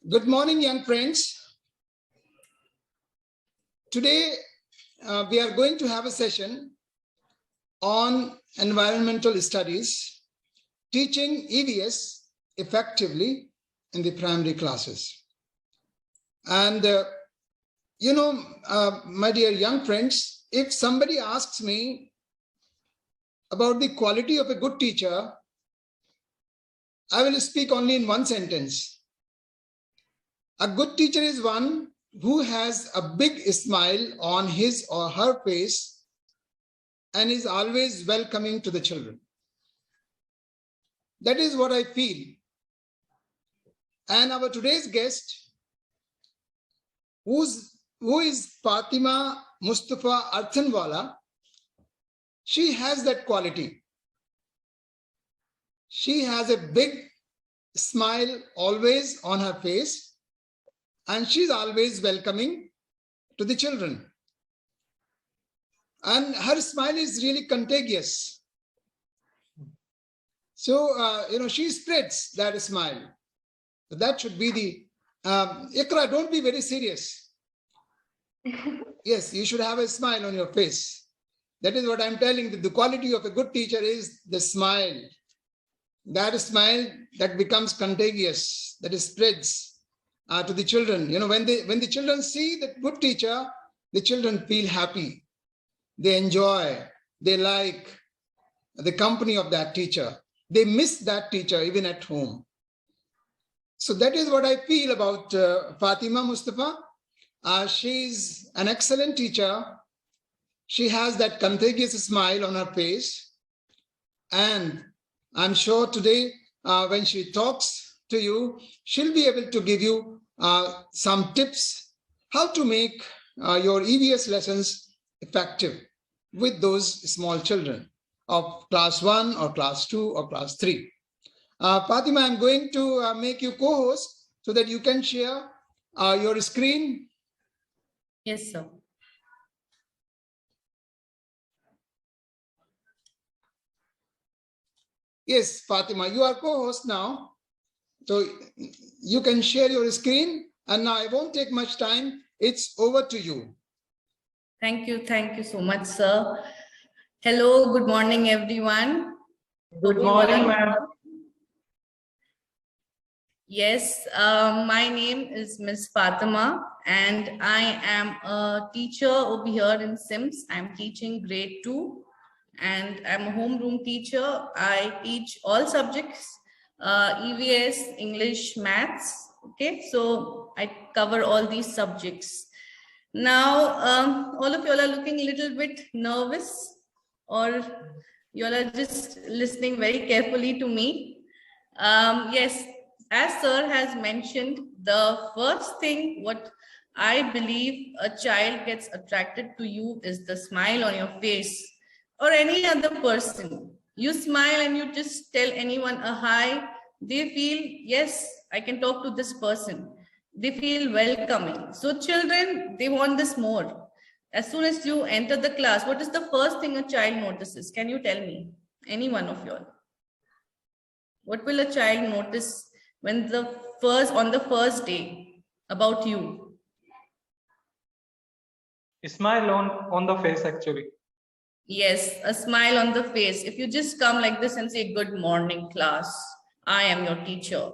Good morning, young friends. Today, we are going to have a session on environmental studies, teaching EVS effectively in the primary classes. And, my dear young friends, if somebody asks me about the quality of a good teacher, I will speak only in one sentence. A good teacher is one who has a big smile on his or her face and is always welcoming to the children. That is what I feel. And our today's guest, who is Fatima Mustafa Arthunwala, she has that quality. She has a big smile always on her face, and she's always welcoming to the children. And her smile is really contagious. So, she spreads that smile. So that should be the, Ikra, don't be very serious. Yes, you should have a smile on your face. That is what I'm telling you. The quality of a good teacher is the smile. That smile that becomes contagious, that spreads to the children. When the children see that good teacher, the children feel happy. They enjoy, they like the company of that teacher. They miss that teacher even at home. So that is what I feel about Fatima Mustafa. She's an excellent teacher. She has that contagious smile on her face. And I'm sure today, when she talks to you, she'll be able to give you some tips how to make your EVS lessons effective with those small children of class 1 or class 2 or class 3. Fatima, I'm going to make you co-host so that you can share your screen. Yes, sir. Yes, Fatima, you are co-host now. So you can share your screen, and now I won't take much time. It's over to you. Thank you so much, sir. Hello, good morning, everyone. Good morning, ma'am. Yes, my name is Miss Fatima, and I am a teacher over here in Sims. I'm teaching grade 2, and I'm a homeroom teacher. I teach all subjects, EVS, English, maths. Okay, so I cover all these subjects. Now, all of you all are looking a little bit nervous, or you all are just listening very carefully to me. Yes, as sir has mentioned, the first thing what I believe a child gets attracted to you is the smile on your face, or any other person. You smile and you just tell anyone a hi, they feel, yes, I can talk to this person. They feel welcoming. So children, they want this more. As soon as you enter the class, what is the first thing a child notices? Can you tell me? Any one of you all? What will a child notice when on the first day about you? A smile on the face, actually. Yes, a smile on the face. If you just come like this and say, good morning, class, I am your teacher.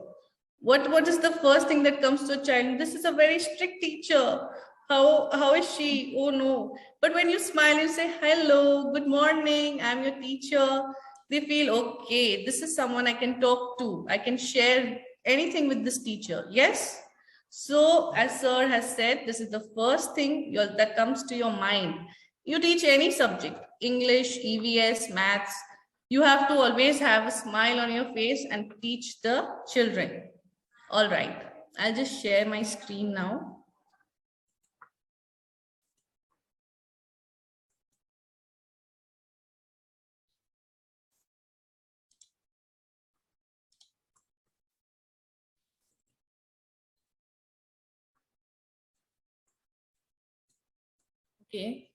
What is the first thing that comes to a child? This is a very strict teacher. How is she? Oh no. But when you smile, you say, hello, good morning, I'm your teacher. They feel, okay, this is someone I can talk to. I can share anything with this teacher. Yes? So as sir has said, this is the first thing that comes to your mind. You teach any subject, English, EVS, maths, you have to always have a smile on your face and teach the children. All right, I'll just share my screen now. Okay.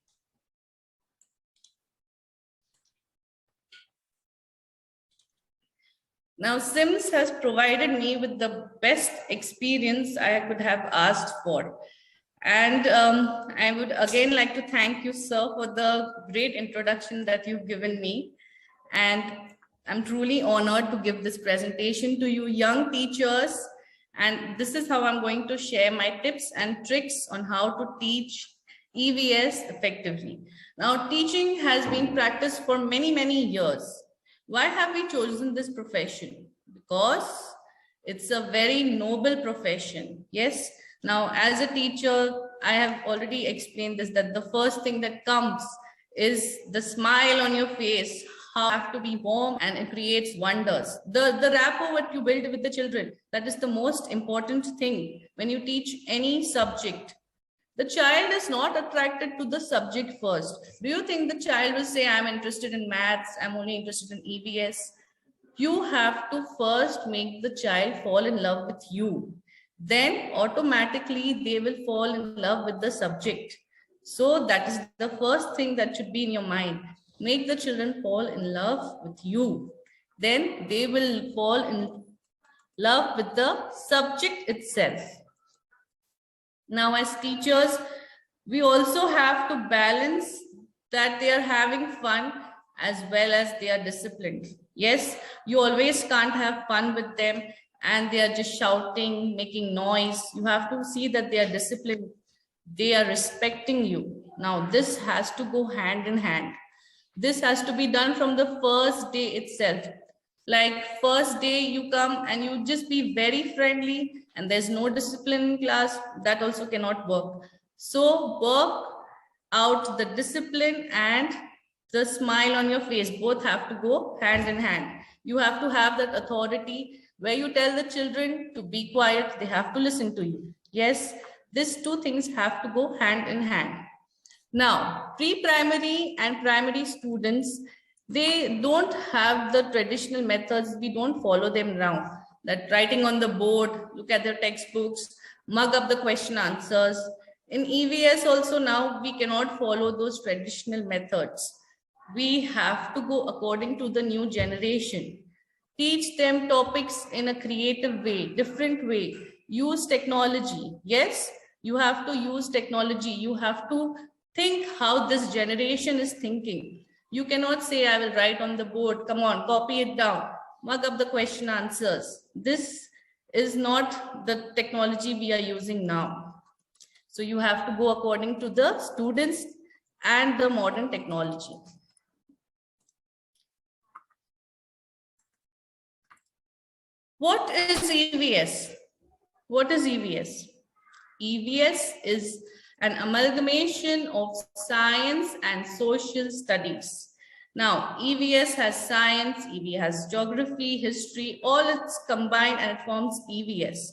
Now, Sims has provided me with the best experience I could have asked for. And I would again like to thank you, sir, for the great introduction that you've given me. And I'm truly honored to give this presentation to you young teachers. And this is how I'm going to share my tips and tricks on how to teach EVS effectively. Now, teaching has been practiced for many, many years. Why have we chosen this profession? Because it's a very noble profession. Yes. Now, as a teacher, I have already explained this, that the first thing that comes is the smile on your face. How you have to be warm, and it creates wonders. The rapport what you build with the children, that is the most important thing when you teach any subject. The child is not attracted to the subject first. Do you think the child will say, I'm interested in maths, I'm only interested in EVS? You have to first make the child fall in love with you. Then automatically they will fall in love with the subject. So that is the first thing that should be in your mind. Make the children fall in love with you. Then they will fall in love with the subject itself. Now, as teachers, we also have to balance that they are having fun as well as they are disciplined. Yes, you always can't have fun with them and they are just shouting, making noise. You have to see that they are disciplined. They are respecting you. Now, this has to go hand in hand. This has to be done from the first day itself. Like first day you come and you just be very friendly and there's no discipline in class, that also cannot work. So work out the discipline and the smile on your face. Both have to go hand in hand. You have to have that authority where you tell the children to be quiet, they have to listen to you. Yes, these two things have to go hand in hand. Now, pre-primary and primary students, they don't have the traditional methods. We don't follow them now. That writing on the board, look at their textbooks, mug up the question answers. In EVS also now, we cannot follow those traditional methods. We have to go according to the new generation. Teach them topics in a creative way, different way. Use technology. Yes, you have to use technology. You have to think how this generation is thinking. You cannot say, I will write on the board, come on, copy it down, mug up the question answers. This is not the technology we are using now. So you have to go according to the students and the modern technology. What is EVS? What is EVS? EVS is an amalgamation of science and social studies. Now, EVS has science, EVS has geography, history, all it's combined and it forms EVS.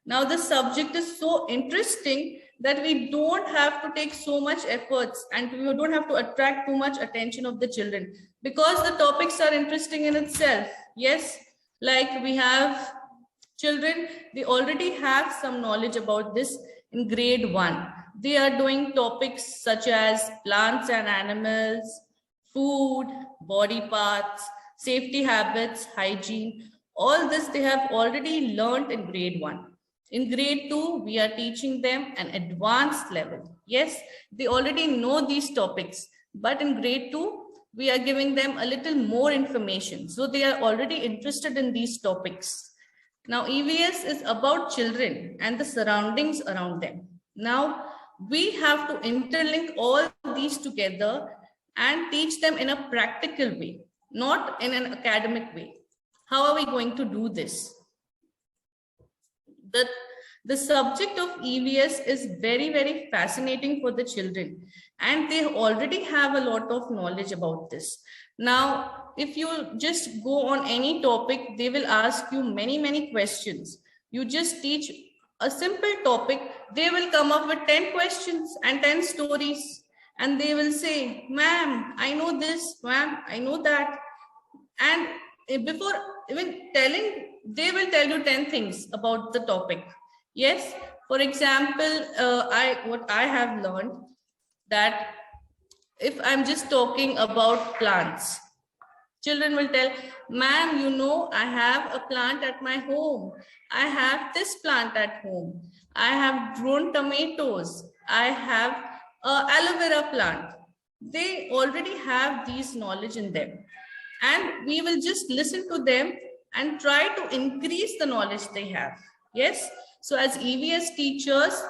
Now, the subject is so interesting that we don't have to take so much efforts and we don't have to attract too much attention of the children because the topics are interesting in itself. Yes, like we have children, they already have some knowledge about this in grade 1. They are doing topics such as plants and animals, food, body parts, safety habits, hygiene. All this they have already learned in grade 1. In grade 2, we are teaching them an advanced level. Yes, they already know these topics, but in grade 2, we are giving them a little more information. So they are already interested in these topics. Now, EVS is about children and the surroundings around them. Now, we have to interlink all these together and teach them in a practical way, not in an academic way. How are we going to do this? The subject of EVS is very, very fascinating for the children, and they already have a lot of knowledge about this. Now, if you just go on any topic, they will ask you many, many questions. You just teach a simple topic, they will come up with 10 questions and 10 stories. And they will say, ma'am, I know this, ma'am, I know that. And before even telling, they will tell you 10 things about the topic. Yes, for example, what I have learned that if I'm just talking about plants, Children will tell, ma'am, you know, I have a plant at my home. I have this plant at home. I have grown tomatoes. I have aloe vera plant. They already have these knowledge in them. And we will just listen to them and try to increase the knowledge they have. Yes. So as EVS teachers,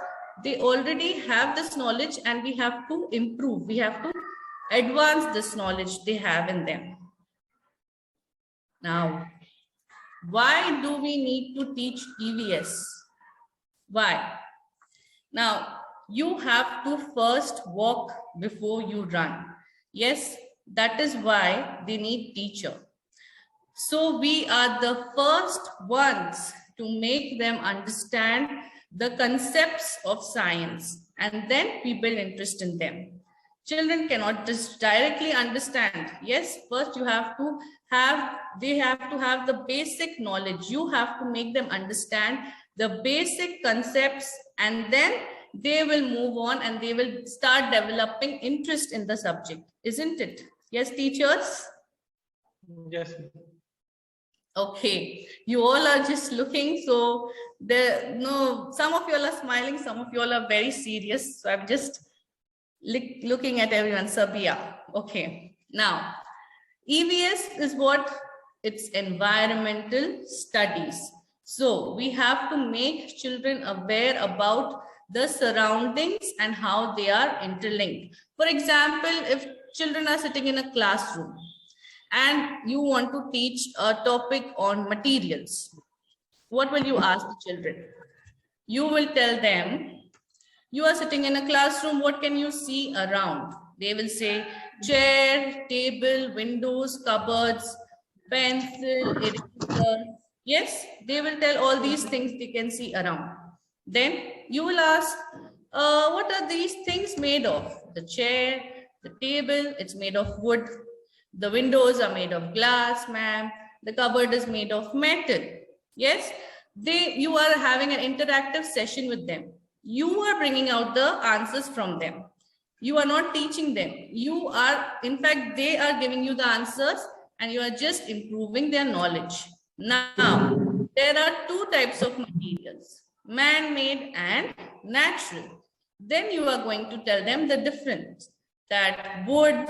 they already have this knowledge and we have to improve. We have to advance this knowledge they have in them. Now, why do we need to teach EVS? Why? Now, you have to first walk before you run. Yes, that is why they need teacher. So we are the first ones to make them understand the concepts of science, and then we build interest in them. Children cannot just directly understand. Yes, first they have to have the basic knowledge. You have to make them understand the basic concepts, and then they will move on and they will start developing interest in the subject, isn't it? Yes, teachers? Yes. Okay, you all are just looking, so some of you all are smiling, some of you all are very serious. So I'm just looking at everyone. Sabia. Okay, now EVS is what? It's environmental studies. So we have to make children aware about the surroundings and how they are interlinked. For example, if children are sitting in a classroom and you want to teach a topic on materials, what will you ask the children? You will tell them, you are sitting in a classroom, what can you see around? They will say chair, table, windows, cupboards, pencil, eraser. Yes, they will tell all these things they can see around. Then you will ask, what are these things made of? The chair, the table, it's made of wood. The windows are made of glass, ma'am. The cupboard is made of metal. Yes, you are having an interactive session with them. You are bringing out the answers from them. You are not teaching them. In fact, they are giving you the answers and you are just improving their knowledge. Now, there are two types of materials, man-made and natural. Then you are going to tell them the difference, that wood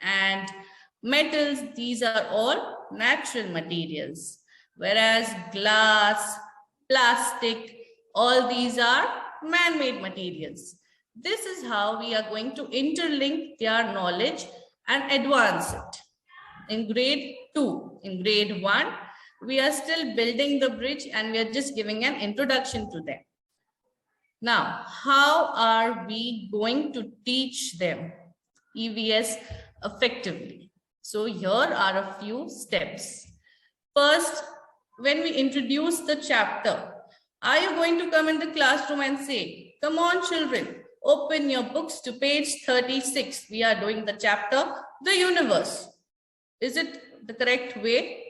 and metals, these are all natural materials, whereas glass, plastic, all these are man-made materials. This is how we are going to interlink their knowledge and advance it. In grade 2, in grade 1, we are still building the bridge and we are just giving an introduction to them. Now, how are we going to teach them EVS effectively? So here are a few steps. First, when we introduce the chapter, are you going to come in the classroom and say, come on children, open your books to page 36. We are doing the chapter, the universe. Is it the correct way?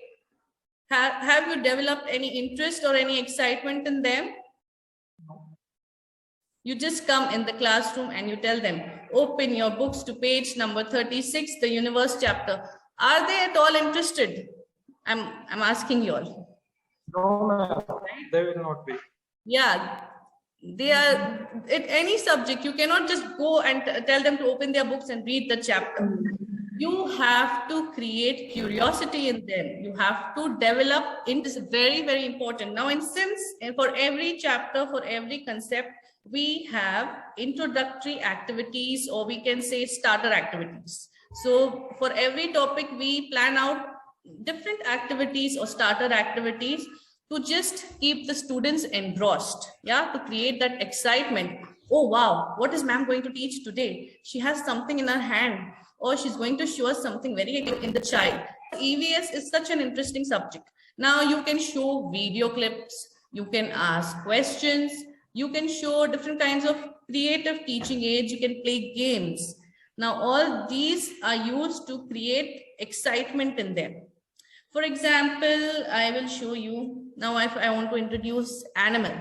Have you developed any interest or any excitement in them? You just come in the classroom and you tell them, open your books to page number 36, the universe chapter. Are they at all interested? I'm asking you all. No, ma'am. They will not be. Yeah, they are at any subject. You cannot just go and tell them to open their books and read the chapter. You have to create curiosity in them. You have to develop. It is very, very important. Now in SIMS, and for every chapter, for every concept, we have introductory activities, or we can say starter activities. So for every topic, we plan out different activities or starter activities to just keep the students engrossed, yeah, to create that excitement. Oh, wow, what is ma'am going to teach today? She has something in her hand, or she's going to show us something very good in the child. EVS is such an interesting subject. Now you can show video clips, you can ask questions, you can show different kinds of creative teaching aids, you can play games. Now all these are used to create excitement in them. For example, I will show you, now if I want to introduce animal.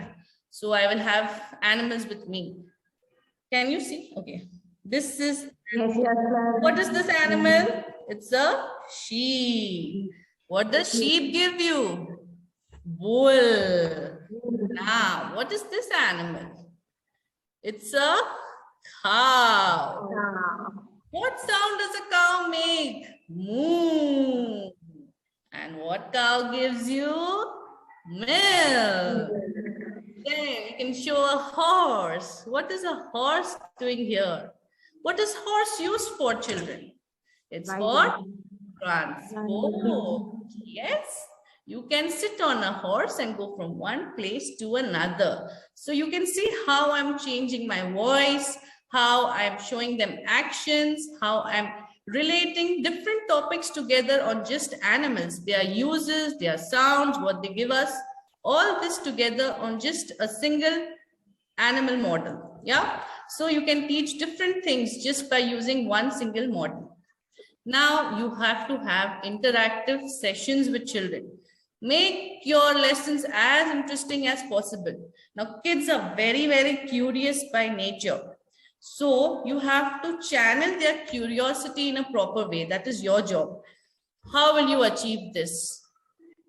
So I will have animals with me. Can you see? Okay. This is, Yes, yes, ma'am. what is this animal? It's a sheep. What does sheep give you? Wool. Now, what is this animal? It's a cow. What sound does a cow make? Moo. And what cow gives you? Milk. Then you can show a horse. What is a horse doing here? What is horse used for, children? It's for transport. Yes. You can sit on a horse and go from one place to another. So you can see how I'm changing my voice, how I'm showing them actions, how I'm relating different topics together on just animals, their uses, their sounds, what they give us, all this together on just a single animal model. Yeah. So you can teach different things just by using one single model. Now you have to have interactive sessions with children. Make your lessons as interesting as possible. Now, kids are very, very curious by nature. So you have to channel their curiosity in a proper way. That is your job. How will you achieve this?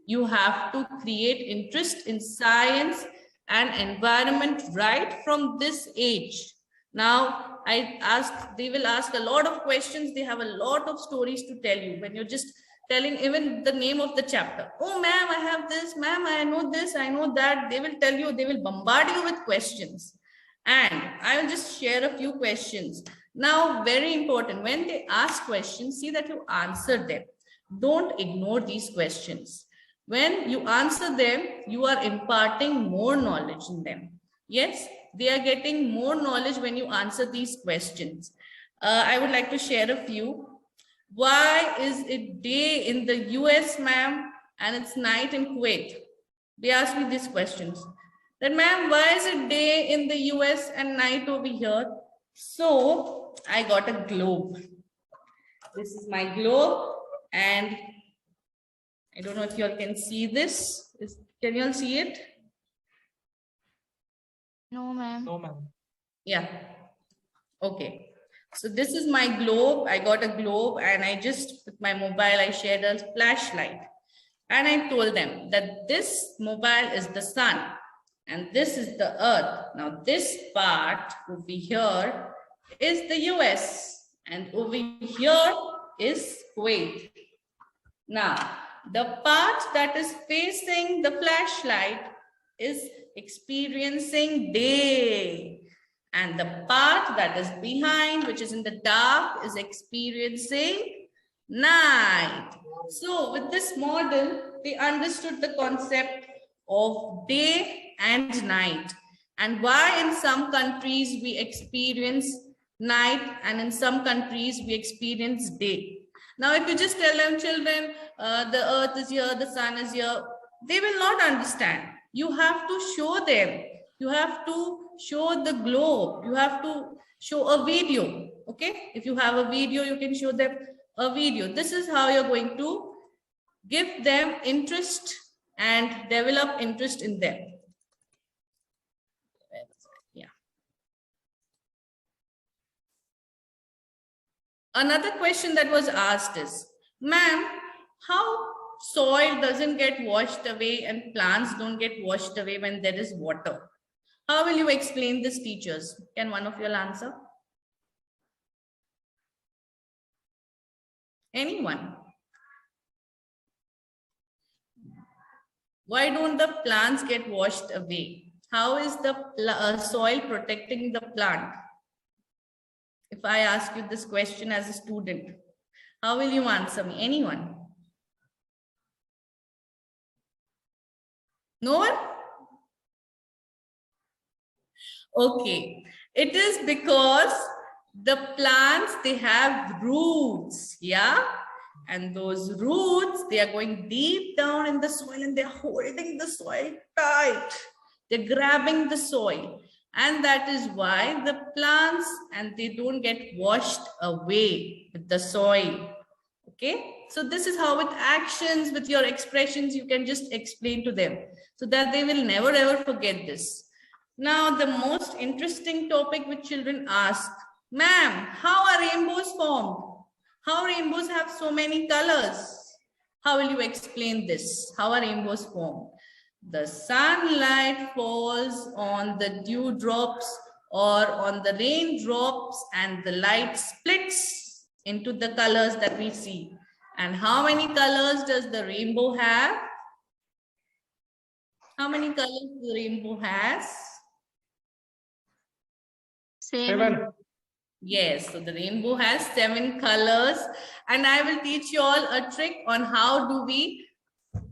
You have to create interest in science and environment right from this age. Now, they will ask a lot of questions. They have a lot of stories to tell you when you're just telling even the name of the chapter. Oh, ma'am, I have this. Ma'am, I know this. I know that. They will tell you, they will bombard you with questions. And I will just share a few questions. Now, very important, when they ask questions, see that you answer them. Don't ignore these questions. When you answer them, you are imparting more knowledge in them. Yes, they are getting more knowledge when you answer these questions. I would like to share a few. Why is it day in the US, ma'am, and it's night in Kuwait? They asked me these questions. Then, ma'am, why is it day in the US and night over here? So I got a globe. This is my globe, and I don't know if you all can see this. Can you all see it? No, ma'am. No, ma'am. Yeah. Okay. So this is my globe. I got a globe, and I just, with my mobile, I shared a flashlight. And I told them that this mobile is the sun, and this is the earth. Now this part over here is the US, and over here is Kuwait. Now, the part that is facing the flashlight is experiencing day. And the part that is behind, which is in the dark, is experiencing night. So with this model, they understood the concept of day and night, and why in some countries we experience night and in some countries we experience day. Now, if you just tell them, children, the earth is here, the sun is here, they will not understand. You have to show them. You have to show the globe. You have to show a video. Okay. If you have a video, you can show them a video. This is how you're going to give them interest and develop interest in them. Yeah. Another question that was asked is, ma'am, how soil doesn't get washed away and plants don't get washed away when there is water? How will you explain this, teachers? Can one of you answer? Anyone? Why don't the plants get washed away? How is the soil protecting the plant? If I ask you this question as a student, how will you answer me? Anyone? No one? Okay, it is because the plants, they have roots, yeah? And those roots, they are going deep down in the soil and they're holding the soil tight. They're grabbing the soil. And that is why the plants, and they don't get washed away with the soil. Okay, so this is how with actions, with your expressions, you can just explain to them so that they will never ever forget this. Now, the most interesting topic which children ask, ma'am, how are rainbows formed? How rainbows have so many colors? How will you explain this? How are rainbows formed? The sunlight falls on the dewdrops or on the raindrops and the light splits into the colors that we see. And how many colors does the rainbow have? How many colors the rainbow has? 7. Yes, so the rainbow has 7 colors, and I will teach you all a trick on how do we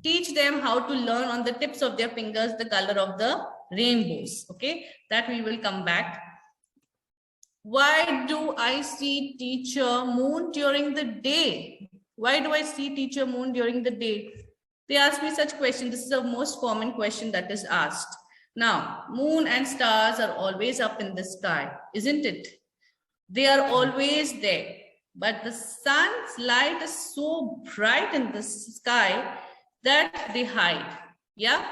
teach them how to learn on the tips of their fingers the color of the rainbows. Okay, that we will come back. Why do I see teacher moon during the day? Why do I see teacher moon during the day? They ask me such question. This is the most common question that is asked. Now, moon and stars are always up in the sky, isn't it? They are always there, but the sun's light is so bright in the sky that they hide. Yeah.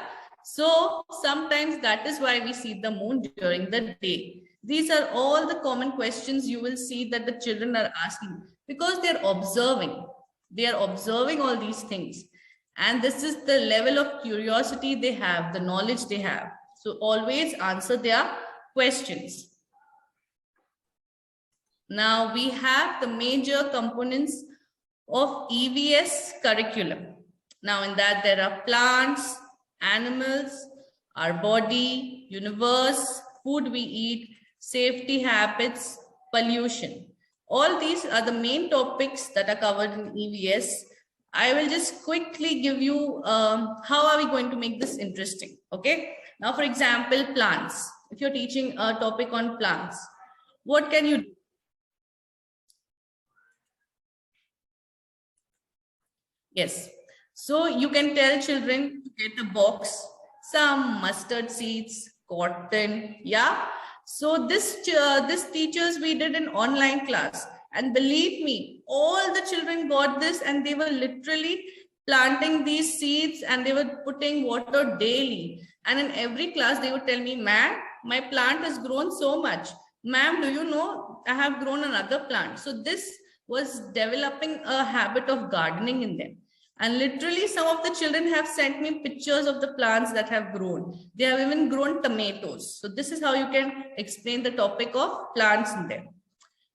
So sometimes that is why we see the moon during the day. These are all the common questions you will see that the children are asking because they're observing. They are observing all these things. And this is the level of curiosity they have, the knowledge they have. So always answer their questions. Now we have the major components of EVS curriculum. Now in that there are plants, animals, our body, universe, food we eat, safety habits, pollution. All these are the main topics that are covered in EVS. I will just quickly give you how are we going to make this interesting. Okay. Now, for example, plants. If you're teaching a topic on plants, what can you do? Yes. So you can tell children to get a box, some mustard seeds, cotton. Yeah. So this teachers we did an online class, and believe me, all the children got this, and they were literally planting these seeds and they were putting water daily. And in every class they would tell me, ma'am, my plant has grown so much. Ma'am, do you know I have grown another plant? So this was developing a habit of gardening in them. And literally some of the children have sent me pictures of the plants that have grown. They have even grown tomatoes. So this is how you can explain the topic of plants in them.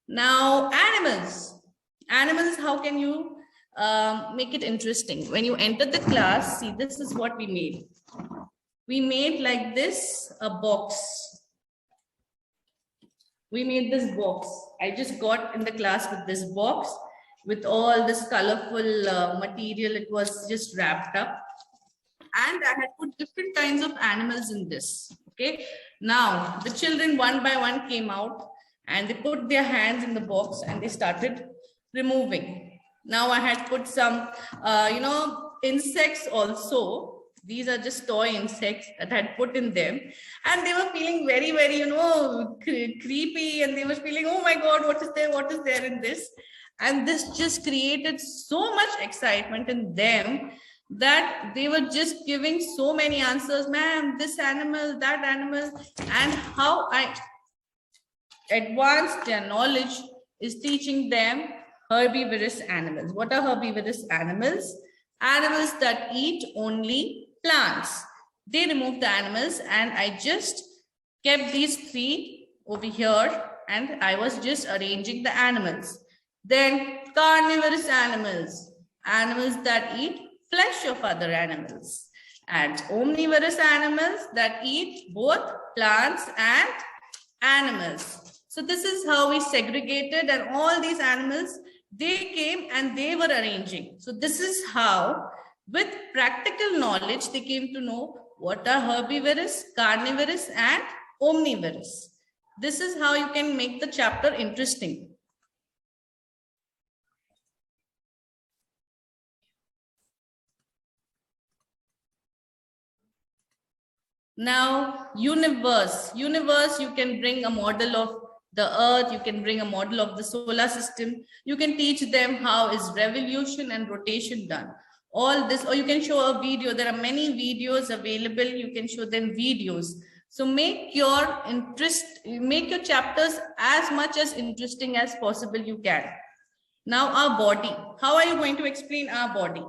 Now, animals. Animals, how can you make it interesting? When you enter the class, see, this is what we made. We made like this, a box. We made this box. I just got in the class with this box with all this colorful material. It was just wrapped up. And I had put different kinds of animals in this. Okay. Now, the children one by one came out and they put their hands in the box and they started removing. Now I had put some, insects also. These are just toy insects that I had put in them. And they were feeling very, very, creepy. And they were feeling, oh my God, what is there? What is there in this? And this just created so much excitement in them that they were just giving so many answers. Ma'am, this animal, that animal, and how I advanced their knowledge is teaching them herbivorous animals. What are herbivorous animals? Animals that eat only plants. They removed the animals and I just kept these 3 over here and I was just arranging the animals. Then carnivorous animals, animals that eat flesh of other animals, and omnivorous animals that eat both plants and animals. So this is how we segregated, and all these animals, they came and they were arranging. So this is how, with practical knowledge, they came to know what are herbivorous, carnivorous, and omnivorous. This is how you can make the chapter interesting. Now, universe, you can bring a model of the earth, you can bring a model of the solar system, you can teach them how is revolution and rotation done. All this, or you can show a video. There are many videos available. You can show them videos. So make your chapters as much as interesting as possible you can. Now our body. How are you going to explain our body?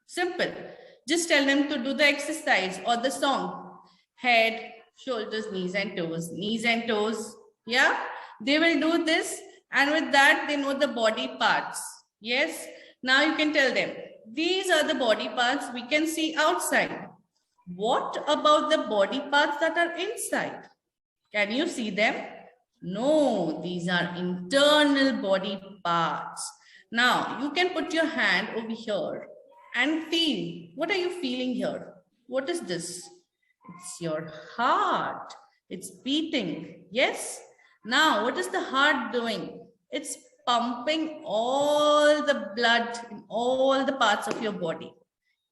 Simple. Just tell them to do the exercise or the song. Head, shoulders, knees and toes. Knees and toes. Yeah. They will do this. And with that, they know the body parts. Yes. Now you can tell them, these are the body parts we can see outside. What about the body parts that are inside? Can you see them? No, these are internal body parts. Now you can put your hand over here and feel. What are you feeling here? What is this? It's your heart. It's beating. Yes. Now, what is the heart doing? It's pumping all the blood in all the parts of your body.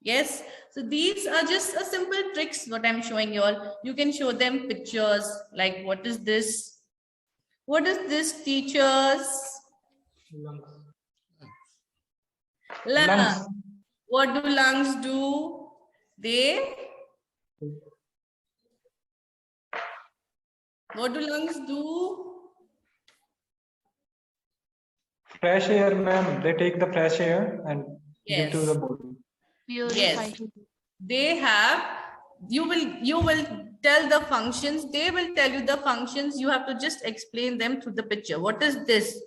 Yes. So these are just a simple tricks what I'm showing you all. You can show them pictures like what is this? What is this, teachers? Lungs. Lungs. What do lungs do? What do lungs do? Fresh air, ma'am. They take the fresh air and give to the Yes. body. Yes. They have, you will tell the functions, they will tell you the functions. You have to just explain them through the picture. What is this?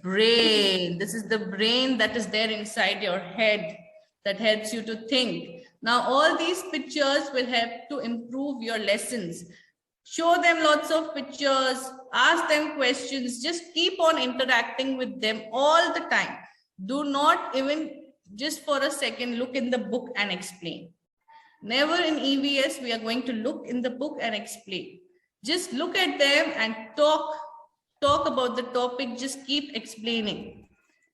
Brain. This is the brain that is there inside your head that helps you to think. Now, all these pictures will help to improve your lessons. Show them lots of pictures, ask them questions, just keep on interacting with them all the time. Do not even just for a second look in the book and explain. Never in EVS we are going to look in the book and explain. Just look at them and talk about the topic, just keep explaining.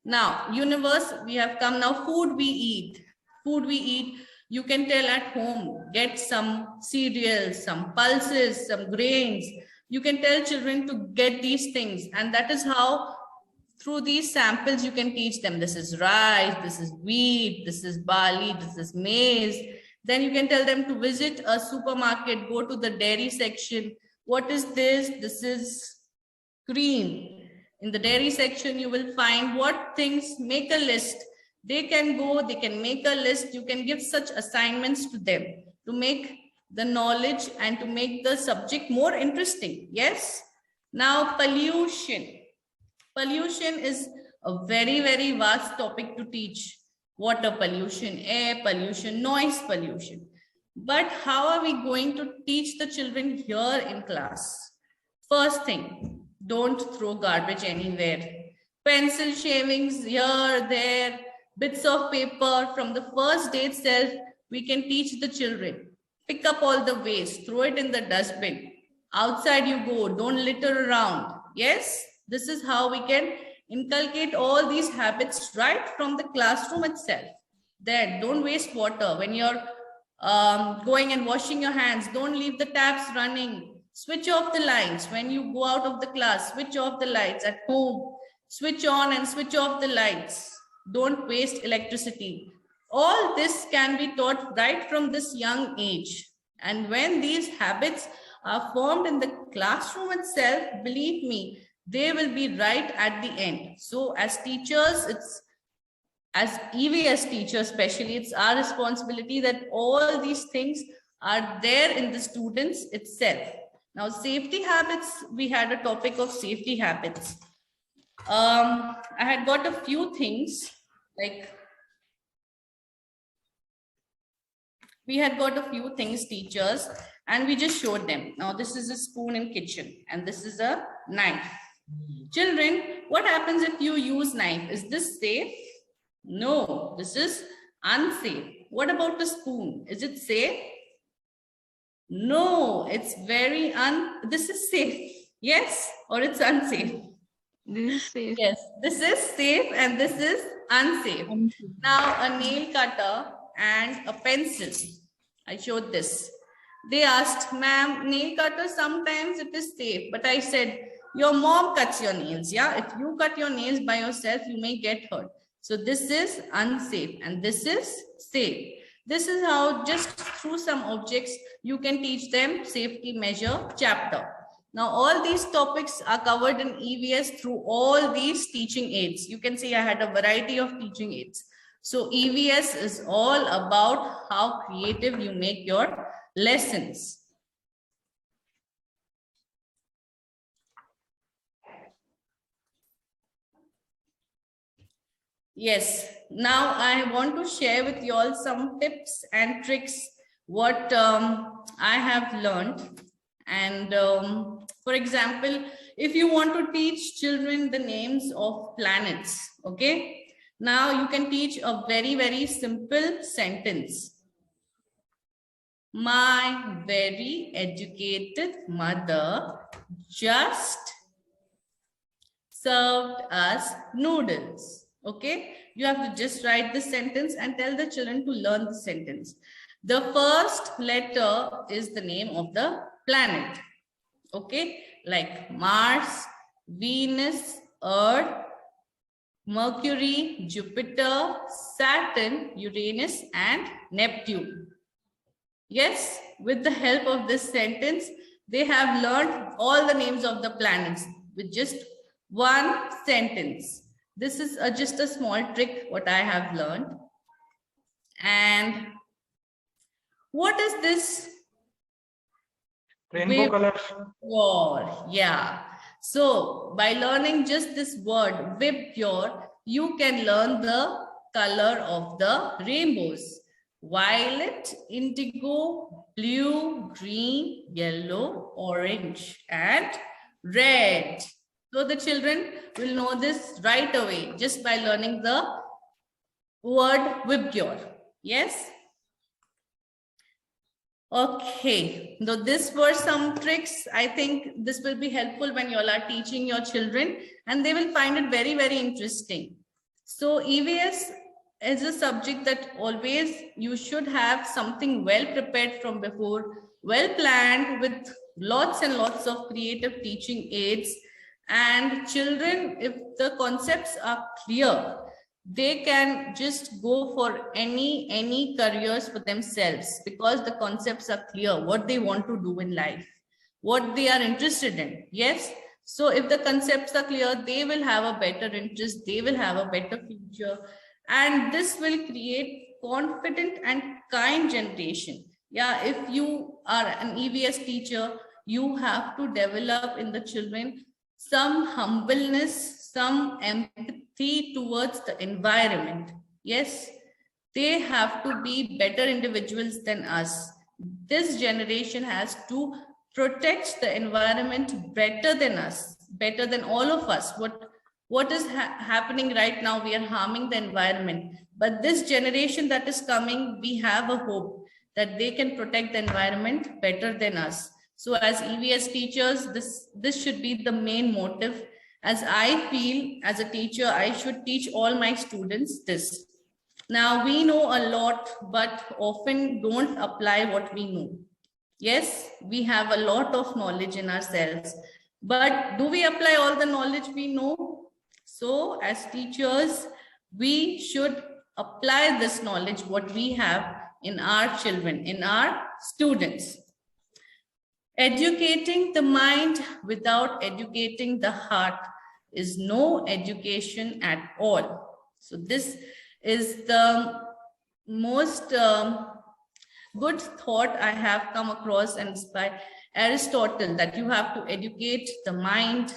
Now, universe, we have come now, food we eat. Food we eat, you can tell at home, get some cereals, some pulses, some grains. You can tell children to get these things. And that is how, through these samples, you can teach them, this is rice, this is wheat, this is barley, this is maize. Then you can tell them to visit a supermarket, go to the dairy section. What is this? This is cream. In the dairy section, you will find what things, make a list. They can go, they can make a list. You can give such assignments to them to make the knowledge and to make the subject more interesting. Yes. Now, pollution. Pollution is a very, very vast topic to teach. Water pollution, air pollution, noise pollution. But how are we going to teach the children here in class? First thing, don't throw garbage anywhere. Pencil shavings here, there, bits of paper. From the first day itself, we can teach the children. Pick up all the waste, throw it in the dustbin. Outside you go, don't litter around. Yes, this is how we can inculcate all these habits right from the classroom itself. Then don't waste water. When you're going and washing your hands, don't leave the taps running. Switch off the lights. When you go out of the class, switch off the lights. At home, switch on and switch off the lights. Don't waste electricity. All this can be taught right from this young age. And when these habits are formed in the classroom itself, believe me, they will be right at the end. So as teachers, as EVS teachers especially, it's our responsibility that all these things are there in the students itself. Now, safety habits, we had a topic of safety habits. I had got a few things, like we had got a few things, teachers, and we just showed them. Now, this is a spoon in kitchen, and this is a knife. Children, what happens if you use knife? Is this safe? No, this is unsafe. What about the spoon? Is it safe? No, it's very this is safe. Yes, or it's unsafe? This is safe. Yes, this is safe and this is unsafe. Now, a nail cutter and a pencil. I showed this. They asked, ma'am, nail cutter, sometimes it is safe. But I said, your mom cuts your nails. Yeah, if you cut your nails by yourself, you may get hurt. So this is unsafe and this is safe. This is how just through some objects, you can teach them safety measure chapter. Now, all these topics are covered in EVS through all these teaching aids. You can see I had a variety of teaching aids. So EVS is all about how creative you make your lessons. Yes, now I want to share with you all some tips and tricks what I have learned. And for example, if you want to teach children the names of planets, okay, now you can teach a very, very simple sentence. My very educated mother just served us noodles. Okay, you have to just write this sentence and tell the children to learn the sentence. The first letter is the name of the planet. Okay, like Mars, Venus, Earth, Mercury, Jupiter, Saturn, Uranus, and Neptune. Yes, with the help of this sentence, they have learned all the names of the planets with just one sentence. This is just a small trick what I have learned. And what is this? Rainbow colors. Vibgyor. Yeah. So by learning just this word Vibgyor, you can learn the color of the rainbows. Violet, indigo, blue, green, yellow, orange, and red. So the children will know this right away just by learning the word Vibgyor. Yes? Okay, so these were some tricks. I think this will be helpful when you all are teaching your children and they will find it very, very interesting. So EVS is a subject that always you should have something well prepared from before, well planned with lots and lots of creative teaching aids. And children, if the concepts are clear, they can just go for any careers for themselves because the concepts are clear, what they want to do in life, what they are interested in. Yes. So if the concepts are clear, they will have a better interest, they will have a better future, and this will create confident and kind generation. Yeah, if you are an EVS teacher, you have to develop in the children some humbleness, some empathy towards the environment. Yes, they have to be better individuals than us. This generation has to protect the environment better than us, better than all of us. What is happening right now? We are harming the environment. But this generation that is coming, we have a hope that they can protect the environment better than us. So as EVS teachers, this should be the main motive. As I feel as a teacher, I should teach all my students this. Now we know a lot, but often don't apply what we know. Yes, we have a lot of knowledge in ourselves, but do we apply all the knowledge we know? So as teachers, we should apply this knowledge, what we have in our children, in our students. Educating the mind without educating the heart is no education at all. So this is the most good thought I have come across, and it's by Aristotle, that you have to educate the mind.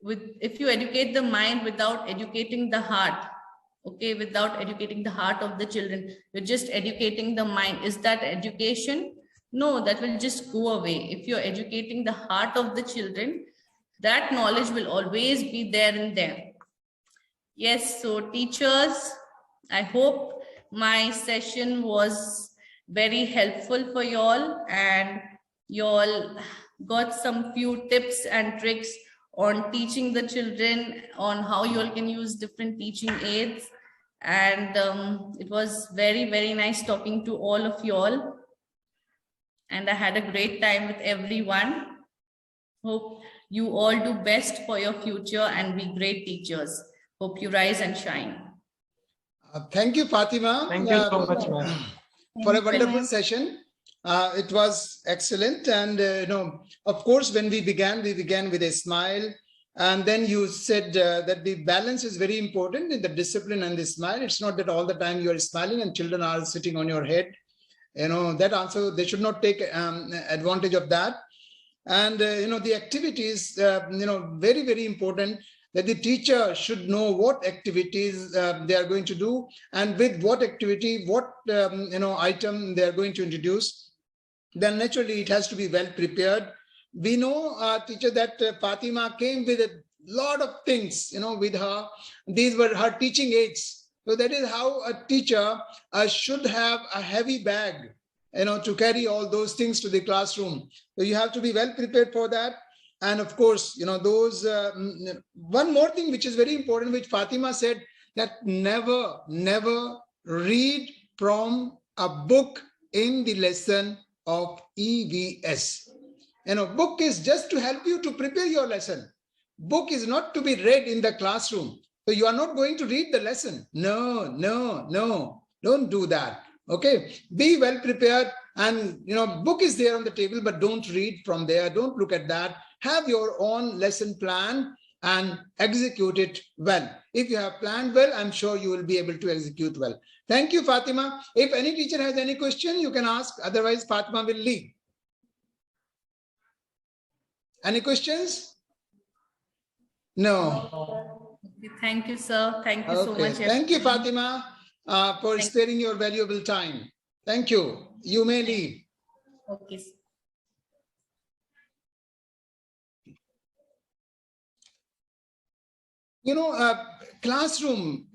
If you educate the mind without educating the heart, okay, without educating the heart of the children, you're just educating the mind. Is that education? No, that will just go away. If you're educating the heart of the children, that knowledge will always be there in them. Yes, so teachers, I hope my session was very helpful for you all, and you all got some few tips and tricks on teaching the children, on how you all can use different teaching aids. And it was very, very nice talking to all of you all. And I had a great time with everyone. Hope you all do best for your future and be great teachers. Hope you rise and shine. Thank you, Fatima. Thank you so much, ma'am. For a wonderful session. It was excellent. And, of course, when we began with a smile. And then you said that the balance is very important in the discipline and the smile. It's not that all the time you are smiling and children are sitting on your head. That also, they should not take advantage of that. And, the activities, very, very important, that the teacher should know what activities they are going to do and with what activity, what, item they are going to introduce. Then naturally it has to be well prepared. We know, teacher, that Fatima came with a lot of things, with her. These were her teaching aids. So that is how a teacher should have a heavy bag, to carry all those things to the classroom. So you have to be well prepared for that. And of course, those, one more thing which is very important, which Fatima said, that never, never read from a book in the lesson of EVS. Book is just to help you to prepare your lesson. Book is not to be read in the classroom. So you are not going to read the lesson. No, no, no, don't do that. Okay, be well prepared. And, book is there on the table, but don't read from there. Don't look at that. Have your own lesson plan and execute it well. If you have planned well, I'm sure you will be able to execute well. Thank you, Fatima. If any teacher has any question, you can ask. Otherwise, Fatima will leave. Any questions? No. Thank you, sir. Thank you so much. Thank you, Fatima, for sparing your valuable time. Thank you. You may leave. Okay, sir. Classroom,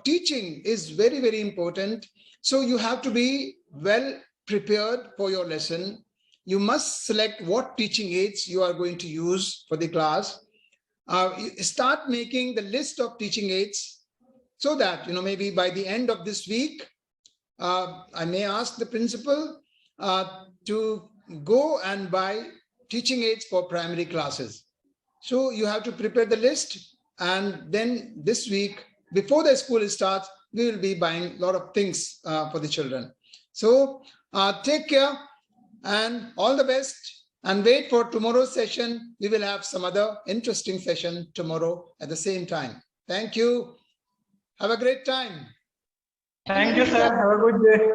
teaching is very, very important. So you have to be well prepared for your lesson. You must select what teaching aids you are going to use for the class. Start making the list of teaching aids so that, maybe by the end of this week, I may ask the principal to go and buy teaching aids for primary classes. So you have to prepare the list. And then this week, before the school starts, we will be buying a lot of things for the children. So take care and all the best, and wait for tomorrow's session. We will have some other interesting session tomorrow at the same time. Thank you. Have a great time. Thank you, sir. Have a good day.